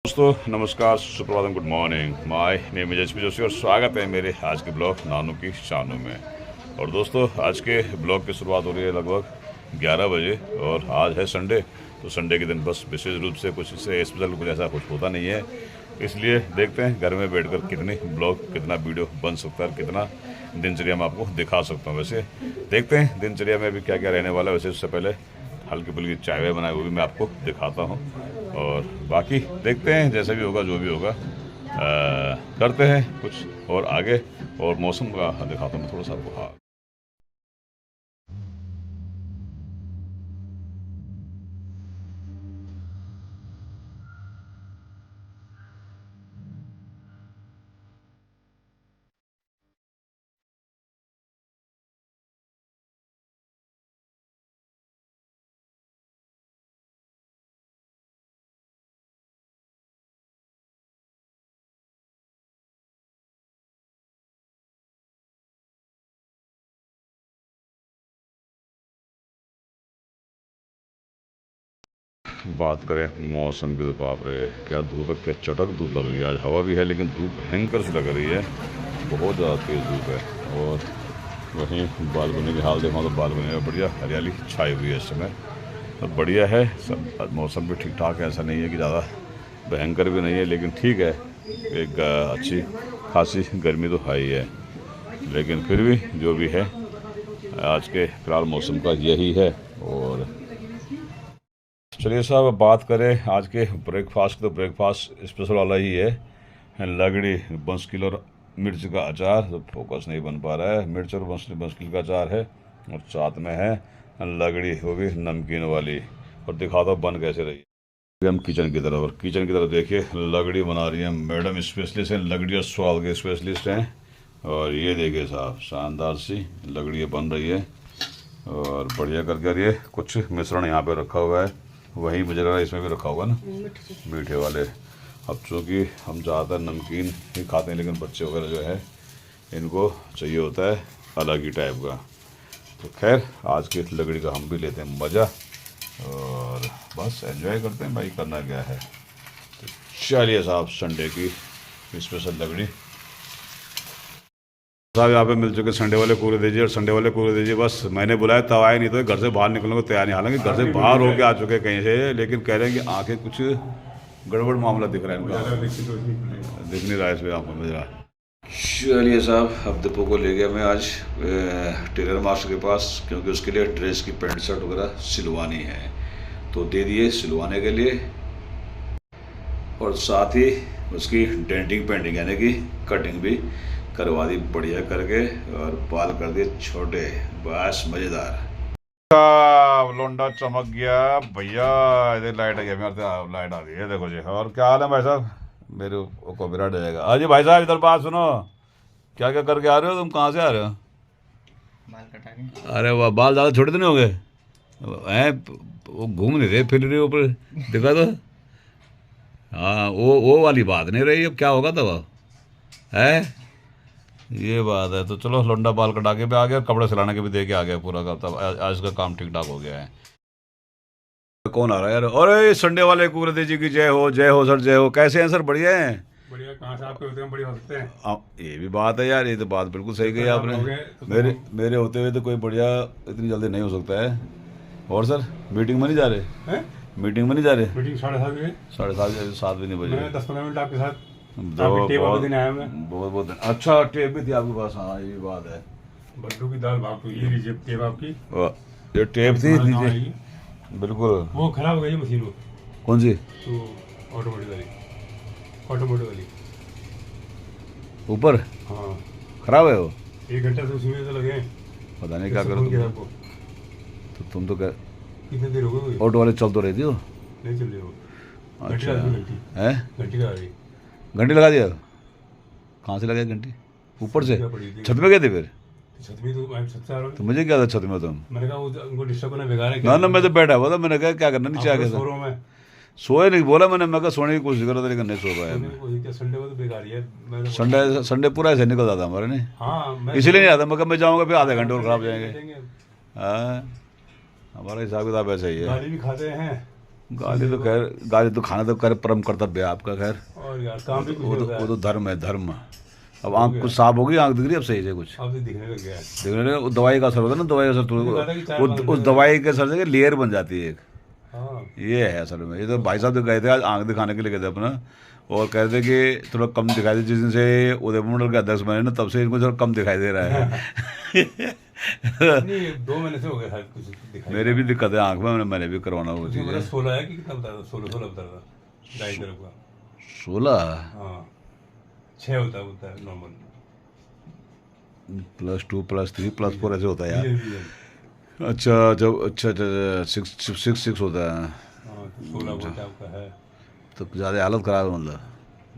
दोस्तों नमस्कार, सुप्रभातम, good morning. My name is HP Joshi और स्वागत है मेरे आज के ब्लॉग नानू की शानों में। और दोस्तों आज के ब्लॉग की शुरुआत हो रही है लगभग 11 बजे और आज है संडे। तो संडे के दिन बस विशेष रूप से कुछ इससे स्पेशल कुछ ऐसा कुछ होता नहीं है, इसलिए देखते हैं घर में बैठकर कितनी ब्लॉग कितना वीडियो बन सकता है, कितना दिनचर्या में आपको दिखा सकता हूँ। वैसे देखते हैं दिनचर्या में अभी क्या क्या रहने वाला है। वैसे उससे पहले हल्की फुल्की चाय वाय बनाए वो भी मैं आपको दिखाता हूँ और बाकी देखते हैं जैसा भी होगा जो भी होगा करते हैं कुछ और आगे। और मौसम का दिखाता हूँ मैं थोड़ा सा आपको। हाँ, बात करें मौसम की तो बाप रे क्या धूप है, क्या चटक धूप लग रही है। आज हवा भी है लेकिन धूप भयंकर सी लग रही है, बहुत ज़्यादा तेज़ धूप है। और वहीं बालकनी की हाल देखा तो बालकनी में बढ़िया हरियाली छाई हुई है इस समय। तो बढ़िया है सब, मौसम भी ठीक ठाक है, ऐसा नहीं है कि ज़्यादा भयंकर भी नहीं है लेकिन ठीक है। एक अच्छी खासी गर्मी तो है ही है, लेकिन फिर भी जो भी है आज के फिलहाल मौसम का यही है। और चलिए साहब अब बात करें आज के ब्रेकफास्ट। तो ब्रेकफास्ट स्पेशल वाला ही है, लगड़ी बंसकिल और मिर्च का अचार। तो फोकस नहीं बन पा रहा है, मिर्च और बंसकिल का अचार है और साथ में है लगड़ी, वो भी नमकीन वाली। और दिखाता हूँ बन कैसे रही है। हम किचन की तरफ, और किचन की तरफ देखिए लगड़ी बना रही है मैडम, स्पेशलिस्ट हैं लगड़ी और स्वाद के स्पेशलिस्ट हैं। और ये देखिए साहब शानदार सी लगड़ी बन रही है और बढ़िया करके। और ये कुछ मिश्रण यहाँ पे रखा हुआ है, वही मुझे लगा इसमें भी रखा होगा ना मीठे वाले। अब चूँकि हम ज़्यादातर नमकीन ही खाते हैं लेकिन बच्चे वगैरह जो है इनको चाहिए होता है अलग ही टाइप का। तो खैर आज की लगड़ी का हम भी लेते हैं मज़ा और बस एंजॉय करते हैं भाई, करना क्या है। तो चलिए साहब संडे की स्पेशल लगड़ी साहब यहाँ पे मिल चुके। संडे वाले पूरे दीजिए और संडे वाले पूरे दीजिए। बस मैंने बुलाया तब आए, नहीं तो घर से बाहर निकलने को तैयार नहीं। हालांकि घर से बाहर होके आ चुके कहीं से, लेकिन कह रहे हैं कि आंखें कुछ गड़बड़ मामला दिख रहा है इनका, दिख नहीं रहा है इसमें आंखों में जरा। चलिए साहब अब दीपू को ले गया मैं आज टेलर मास्टर के पास, क्योंकि उसके लिए ड्रेस की पैंट शर्ट वगैरह सिलवानी है। तो दे दिए सिलवाने के लिए और साथ ही उसकी डेंटिंग पेंटिंग यानी कि कटिंग भी करवा दी बढ़िया करके और बाल कर दिए छोटे, बस मजेदार। लोंडा चमक गया भैया, इधर लाइट आ गया, मेरे लाइट आ गई है देखो जी। और क्या हाल है भाई साहब, मेरे को विराट जाएगा। अजी भाई साहब इधर बात सुनो, क्या क्या करके आ रहे हो तुम, कहाँ से आ रहे हो? बाल कटाने। अरे वाह, बाल ज़्यादा छोटे तो नहीं हो गए हैं? वो घूम नहीं रहे फिर रहे ऊपर, दिखा तो। हाँ वो वाली बात नहीं रही, अब क्या होगा तब है, ये बात है। तो चलो लौंडा बाल कटा के भी आ गया, कपड़े सिलाने के भी दे के आ गया पूरा का। तब आज का काम ठीक ठाक हो गया है। कौन आ रहा है यार? अरे संडे वाले कुकुरदी जी की जय हो, जय हो सर, जय हो। कैसे हैं सर? बढ़िया हैं? बढ़िया कहाँ से आपके होते हैं, बढ़िया हो सकते हैं। ये भी बात है यार, ये तो बात बिल्कुल सही कही आपने। मेरे होते हुए तो कोई बढ़िया इतनी जल्दी नहीं हो सकता है। और सर मीटिंग में नहीं जा रहे? हैं? मीटिंग में नहीं जा रहे? मीटिंग 7:30 बजे। 7:30 7 भी नहीं बजे? मैं 10-15 मिनट आपके साथ दो आपके टेप वाले बहुत दिन आया मैं। बहुत बहुत अच्छा टेप भी थी आपके पास? हाँ ये भी बात है। बड्डू की दाल भाग, तो ये लीजिए टेप आपकी। ये टेप थी, तुम्हारा गाँव लीजिए। आएगी। बिल्कुल। वो खराब हो गई मशीन वो, कौन सी? तो ऑटोमेटिक वाली, ऑटोमेटिक वाली। ऊपर हाँ खराब है वो? 1 घंटा से उसी में तो लगे हैं। पता नहीं क्या करो फोन किया तुम। आपको, तो तुम तो क्या कितनी देर हो गई? ऑटो वाले चल तो रही थी वो? नहीं चल रही वो। घंटी अच्छा लगा दी, घंटी है, घंटी लगा दी। घंटी लगा दिया? कहाँ से लगा घंटी? ऊपर से? क्या पड़ी थी? छत में गए थे फिर? छत में, तो मैं छत से आ रहा तो हूँ। मुझे क्या था छत में तुम? मैंने कहा उनको डिस्टर्ब करना बेकार है। ना ना मैं तो बैठा हुआ था, मैंने कहा क्या करना, नीचे आ गया सो था। रहा हूँ मैं। सोए नहीं बोला मैंने, मैं कहा सोने की कोशिश कर रहा था लेकिन नहीं सो पाया मैं। संडे को तो बेकार ही है। मैं तो संडे पूरा ऐसे निकल जाता हमारे नहीं, हाँ मैं इसलिए नहीं आता। मैं कहा मैं जाऊँगा फिर आधे घंटे और खराब जाएंगे। देंगे। हाँ हमारा हिसाब किताब ऐसा ही है। गाली भी खाते हैं गाली तो खाना तो खैर परम कर्तव्य है आपका। खैर और यार काम भी कुछ वो होता है। तो धर्म है, धर्म। अब आँख कुछ साफ हो गई, आँख दिख रही है अब सही से कुछ अब तो दिखने लग गया है। देखने लगे। वो दवाई का असर होता है ना, दवाई का असर मुझे लगा कि चार तो पाँच उस दवाई के असर से लेयर बन जाती है एक, हाँ ये है असल में। ये तो भाई साहब तो गए थे आज आँख दिखाने के लिए गए थे अपना, और कह रहे थे कि थोड़ा कम दिखाई दे। जिस दिन से उदयपुर मंडल के अध्यक्ष बने ना, तब से इनको थोड़ा कम दिखाई दे रहा है। नहीं 2 महीने से हो गया शायद कुछ दिखाई। मेरे भी दिक्कत है आँख में, मैंने भी करवाना वो उसमें चीज़ मेरा है। 16 है कि कितना बता रहा, 16 बता रहा दाई तरफ का। 16 हाँ 6 होता है नॉर्मल। +2 +3 +4 ऐसे होता है यार। विजन। अच्छा जब अच्छा 6 होता है हाँ तो 16 बोलता आपका है। तो ज़्यादा हालत ख़राब है मतलब।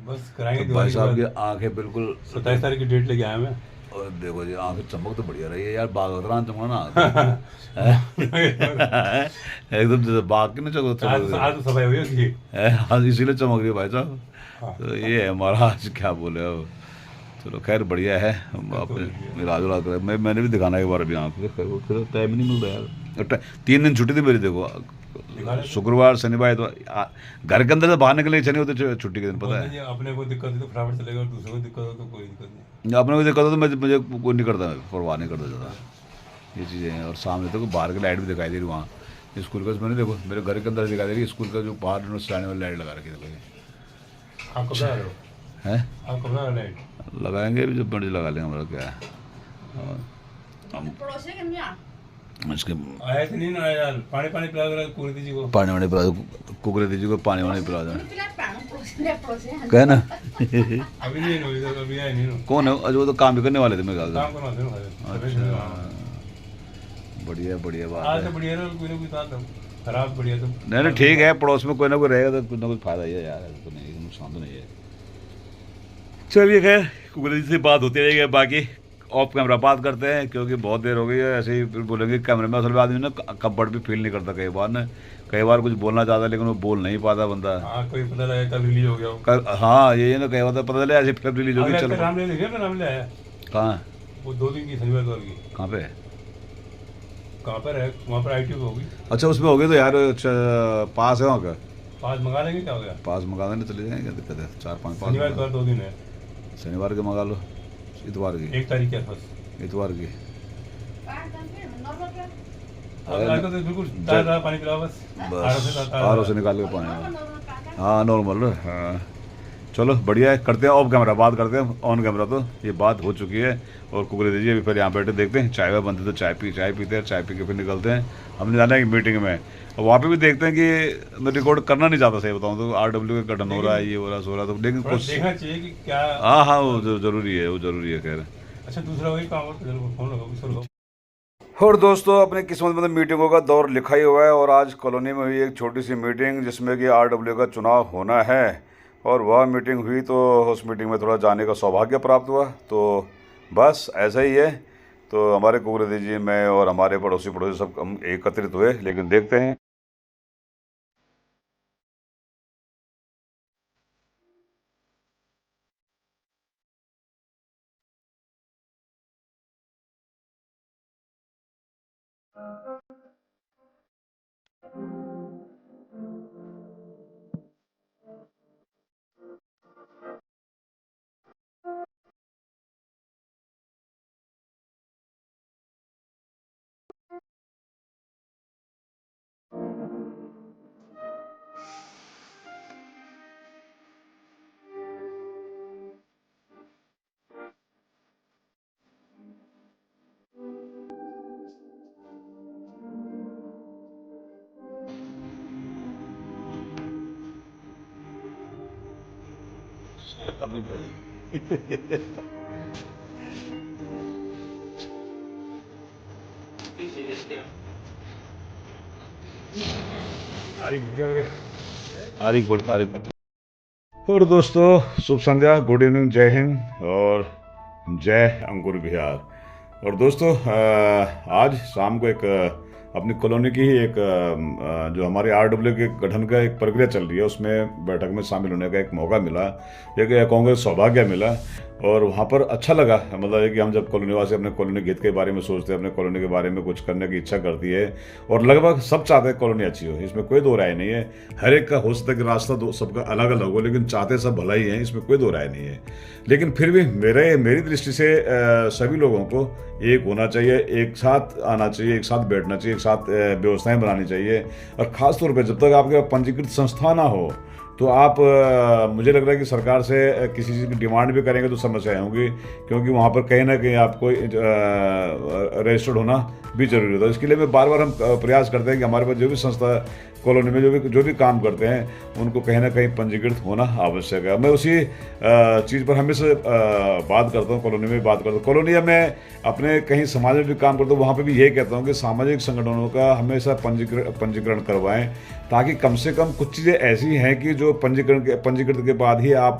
बस कराएंगे तो भाई दिवाली के साहब की बाद। आंखें बिल्कुल 27 तारीख की डेट लेके आया मैं। और देखो जी आंखें चमक तो बढ़िया रही है यार, बाघ वगैरह चमकना एकदम जैसे बाघ की ना चमक आज तो सफाई हुई उसकी। हाँ इसीलिए चमक रही है भाई साहब। हाँ। तो ये है हमारा आज, क्या बोले अब। चलो खैर बढ़िया है, हम अपने इलाज उलाज कर। मैंने भी दिखाना एक बार अभी आँख पे, फिर टाइम नहीं मिलता यार। 3 दिन छुट्टी थी मेरी देखो, शुक्रवार शनिवार तो घर के अंदर से बाहर निकलने की इच्छा नहीं होती छुट्टी के दिन, पता है। अपने को दिक्कत है तो फटाफट चलेगा, और दूसरे को दिक्कत हो तो कोई दिक्कत नहीं। अपने को दिक्कत हो तो मुझे कोई नहीं करता, परवाह नहीं करता ज़्यादा ये चीज़ें हैं। और सामने तो बाहर की लाइट भी दिखाई दे रही वहाँ स्कूल का, मैंने देखो मेरे घर के अंदर दिखाई दे रही है स्कूल का, जो बाहर जाने वाली लाइट लगा रखी है। आप कब लगा रहे हो? हैं आप कब लगा रहे हैं? लगाएंगे भी, जब मर्जी लगा लेंगे, हमारा क्या है। और हम इसके आया कि नहीं ना यार, पानी पिला दो पूरी दीजिए को। पानी वानी पिला दो, कुकरे दीजिए को पानी वानी पिला दो, क्या ना। अभी नहीं नो, अभी आया नहीं नो। कौन है? अच्छा वो तो काम भी करने वाले थे मेरे ख्याल काम करना था। से। बढ़िया बढ़िया बात आज है। तो बढ़िया कोई ना कोई था तो खराब बढ़िया तो नहीं नहीं ठीक है, पड़ोस में कोई ना कोई रहेगा तो कुछ ना कुछ फायदा ही है यार, ऐसा तो नहीं, नुकसान तो नहीं है। चलिए खैर कुकरे से बात होती रहेगी, बाकी ऑफ कैमरा बात करते हैं, क्योंकि बहुत देर हो गई है। ऐसे ही फिर बोलेंगे कैमरे में, असल में आदमी ना कंफर्ट भी फील नहीं करता कई बार कुछ बोलना चाहता लेकिन वो बोल नहीं पाता बंदा। हाँ कोई पता लगा कल रिलीज हो गया। हाँ ये ना कई बार पता चले ऐसे फिल्म रिलीज होगी। चलो नाम ले लिया, नाम ले आया कहाँ? वो 2 दिन की शनिवार की। कहाँ पे? कहाँ पर है? वहाँ पर ITO होगी। अच्छा उसमें हो गई तो यार, अच्छा पास है वहाँ का? पास मंगा लेंगे, क्या हो गया? पास मंगा देने चले जाएंगे, क्या दिक्कत है। 4-5 पास शनिवार का 2 दिन है। शनिवार के मंगा लो, इतवार की, 1 तारीख के आसपास। इतवार की। तो बिल्कुल ताज़ा पानी पिलाओ बस। बस आर से निकाल के पानी। हाँ नॉर्मल। हाँ चलो बढ़िया है, करते हैं ऑफ कैमरा बात करते हैं। ऑन कैमरा तो ये बात हो चुकी है। और कुकरे दीजिए अभी, फिर यहाँ बैठे देखते हैं, चाय वाय बनते तो चाय पीते हैं, चाय पी के फिर निकलते हैं। हमने जाना है मीटिंग में, और वहाँ पे भी देखते हैं कि मैं रिकॉर्ड करना नहीं चाहता, सही बताऊँ तो RW का गठन हो रहा है, ये हो रहा सो रहा, तो लेकिन कुछ देखना चाहिए कि क्या। हाँ वो जरूरी है, वो जरूरी है। खैर अच्छा दूसरा वही काम और फोन लगाओ। और दोस्तों अपने किस्मत में तो मीटिंगों का दौर लिखा ही हुआ है, और आज कॉलोनी में हुई एक छोटी सी मीटिंग जिसमें कि RW का चुनाव होना है। और वह मीटिंग हुई तो उस मीटिंग में थोड़ा जाने का सौभाग्य प्राप्त हुआ, तो बस ऐसा ही है। तो हमारे कुकरे जी, मैं और हमारे पड़ोसी सब हम एकत्रित हुए, लेकिन देखते हैं। और दोस्तों शुभ संध्या, गुड इवनिंग, जय हिंद और जय अंकुर बिहार। और दोस्तों आज शाम को एक अपनी कॉलोनी की ही एक जो हमारे RW के गठन का एक प्रक्रिया चल रही है, उसमें बैठक में शामिल होने का एक मौका मिला, एक कांग्रेस सौभाग्य मिला और वहाँ पर अच्छा लगा। मतलब है कि हम जब कॉलोनी वासी अपने कॉलोनी हित के बारे में सोचते हैं, अपने कॉलोनी के बारे में कुछ करने की इच्छा करती है और लगभग सब चाहते हैं कॉलोनी अच्छी हो, इसमें कोई दो राय नहीं है। हर एक का हो सकता है कि रास्ता सबका अलग अलग हो, लेकिन चाहते सब भला ही है, इसमें कोई दो राय नहीं है। लेकिन फिर भी मेरी दृष्टि से सभी लोगों को एक होना चाहिए, एक साथ आना चाहिए, एक साथ बैठना चाहिए, एक साथ व्यवस्थाएं बनानी चाहिए। और ख़ास तौर पे जब तक आपके पंजीकृत संस्था ना हो तो आप मुझे लग रहा है कि सरकार से किसी चीज़ की डिमांड भी करेंगे तो समस्याएं होंगी, क्योंकि वहाँ पर कहीं ना कहीं आपको रजिस्टर्ड होना भी जरूरी होता है। इसके लिए मैं बार बार हम प्रयास करते हैं कि हमारे पास जो भी संस्था कॉलोनी में जो भी काम करते हैं उनको कहीं ना कहीं पंजीकृत होना आवश्यक है। मैं उसी चीज़ पर हमेशा बात करता हूँ, कॉलोनी में बात करता हूँ। कॉलोनी में अपने कहीं समाज में भी काम करता हूँ, वहाँ पे भी यही कहता हूँ कि सामाजिक संगठनों का हमेशा पंजीकरण करवाएं, ताकि कम से कम कुछ चीज़ें ऐसी हैं कि जो पंजीकृत के बाद ही आप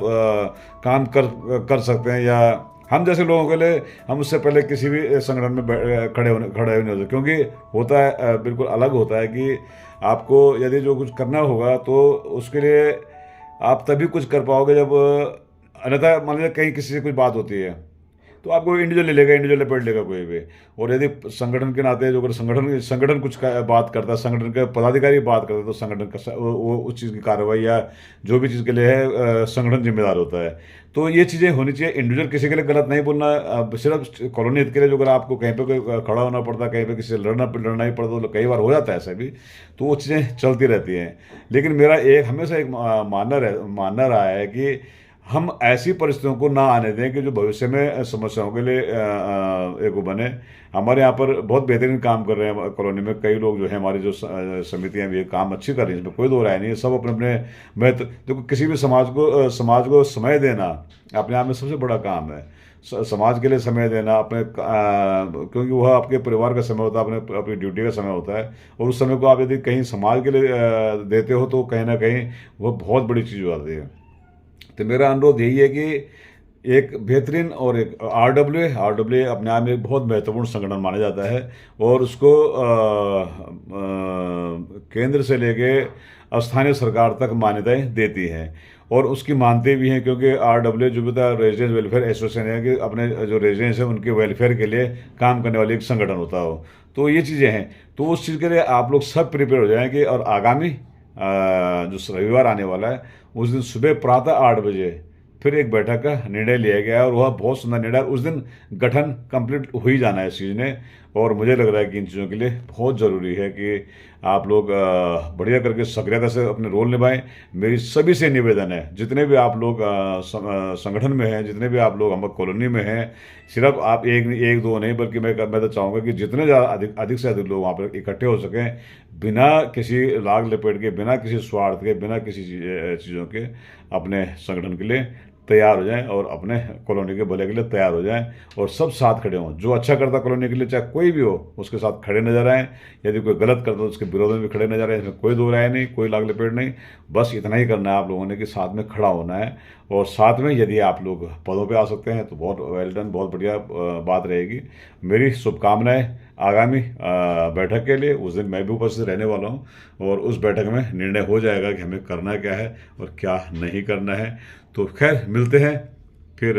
काम कर सकते हैं, या हम जैसे लोगों के लिए हम उससे पहले किसी भी संगठन में खड़े नहीं होते, क्योंकि होता है बिल्कुल अलग होता है कि आपको यदि जो कुछ करना होगा तो उसके लिए आप तभी कुछ कर पाओगे जब, अन्यथा मान लीजिए कहीं किसी से कुछ बात होती है तो आपको इंडिविजुअल ले लेगा, इंडिविजुअल लपेट लेगा कोई भी। और यदि संगठन के नाते जो अगर संगठन कुछ बात करता है, संगठन के पदाधिकारी बात करता है, तो संगठन का वो उस चीज़ की कार्रवाई या जो भी चीज़ के लिए है संगठन जिम्मेदार होता है। तो ये चीज़ें होनी चाहिए। इंडिविजुअल किसी के लिए गलत नहीं बोलना, सिर्फ कॉलोनी हित के लिए जो अगर आपको कहीं पे कोई खड़ा होना पड़ता है, कहीं पे किसी से लड़ना ही पड़ता, तो कई बार हो जाता है ऐसा भी, तो वो चीज़ें चलती रहती हैं। लेकिन मेरा हमेशा एक मानना रहा है कि हम ऐसी परिस्थितियों को ना आने दें कि जो भविष्य में समस्याओं के लिए एक बने। हमारे यहाँ पर बहुत बेहतरीन काम कर रहे हैं कॉलोनी में कई लोग जो है, हमारी जो समितियाँ भी काम अच्छी कर रही हैं, इसमें कोई दो राय नहीं है। सब अपने अपने महत्व, देखो किसी भी समाज को समय देना अपने आप में सबसे बड़ा काम है। समाज के लिए समय देना अपने क्योंकि वह आपके परिवार का समय होता है, अपनी ड्यूटी का समय होता है, और उस समय को आप यदि कहीं समाज के लिए देते हो तो कहीं ना कहीं वह बहुत बड़ी चीज़ हो जाती है। तो मेरा अनुरोध यही है कि एक बेहतरीन और एक RW अपने आप में एक बहुत महत्वपूर्ण संगठन माना जाता है, और उसको केंद्र से लेके स्थानीय सरकार तक मान्यताएं देती हैं और उसकी मानते भी हैं, क्योंकि RW जो भी था रेजिडेंस वेलफेयर एसोसिएशन है कि अपने जो रेजिडेंस है उनके वेलफेयर के लिए काम करने वाली एक संगठन होता हो। तो ये चीज़ें हैं, तो उस चीज़ के लिए आप लोग सब प्रिपेयर हो जाएंगे। और आगामी जो रविवार आने वाला है उस दिन सुबह प्रातः 8 बजे फिर एक बैठक का निर्णय लिया गया है, और वह बहुत सुंदर निर्णय। उस दिन गठन कंप्लीट हो ही जाना है इस चीज़ ने, और मुझे लग रहा है कि इन चीज़ों के लिए बहुत ज़रूरी है कि आप लोग बढ़िया करके सक्रियता से अपने रोल निभाएं। मेरी सभी से निवेदन है, जितने भी आप लोग संगठन में हैं, जितने भी आप लोग हमारे कॉलोनी में हैं, सिर्फ आप एक दो नहीं, बल्कि मैं तो चाहूँगा कि जितने ज़्यादा अधिक से अधिक लोग वहाँ पर इकट्ठे हो सकें, बिना किसी लाग लपेट के, बिना किसी स्वार्थ के, बिना किसी चीज़ों के अपने संगठन के लिए तैयार हो जाएं और अपने कॉलोनी के भले के लिए तैयार हो जाएं, और सब साथ खड़े हों। जो अच्छा करता कॉलोनी के लिए, चाहे कोई भी हो, उसके साथ खड़े नजर आएँ। यदि कोई गलत करता तो उसके विरोध में भी खड़े नजर आए। इसमें कोई दो राय नहीं, कोई लाग लपेट नहीं। बस इतना ही करना है आप लोगों ने कि साथ में खड़ा होना है, और साथ में यदि आप लोग पदों पे आ सकते हैं तो बहुत वेल डन, बहुत बढ़िया बात रहेगी। मेरी शुभकामनाएं आगामी बैठक के लिए। उस दिन मैं भी उपस्थित रहने वाला हूं, और उस बैठक में निर्णय हो जाएगा कि हमें करना क्या है और क्या नहीं करना है। तो खैर मिलते हैं फिर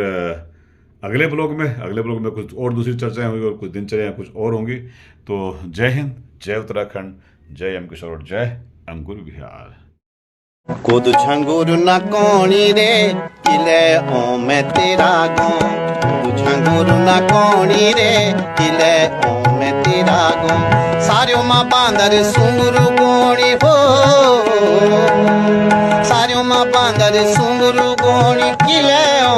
अगले ब्लॉग में कुछ और दूसरी चर्चाएं होंगी, और कुछ दिनचर्याएं कुछ और होंगी। तो जय हिंद, जय उत्तराखंड, जय एम किशोर, जय अंकुर विहार। खुद छंगुर न कौनी रे किले ओ मैं तेरा गाँव, खुद छंगुर न कौनी रे किले ओ मैं तेरा गाँव। सारियों माँ बांदर सुंगुरु गोणी हो, सारियों माँ बांदर सुंगुरु गोणी किले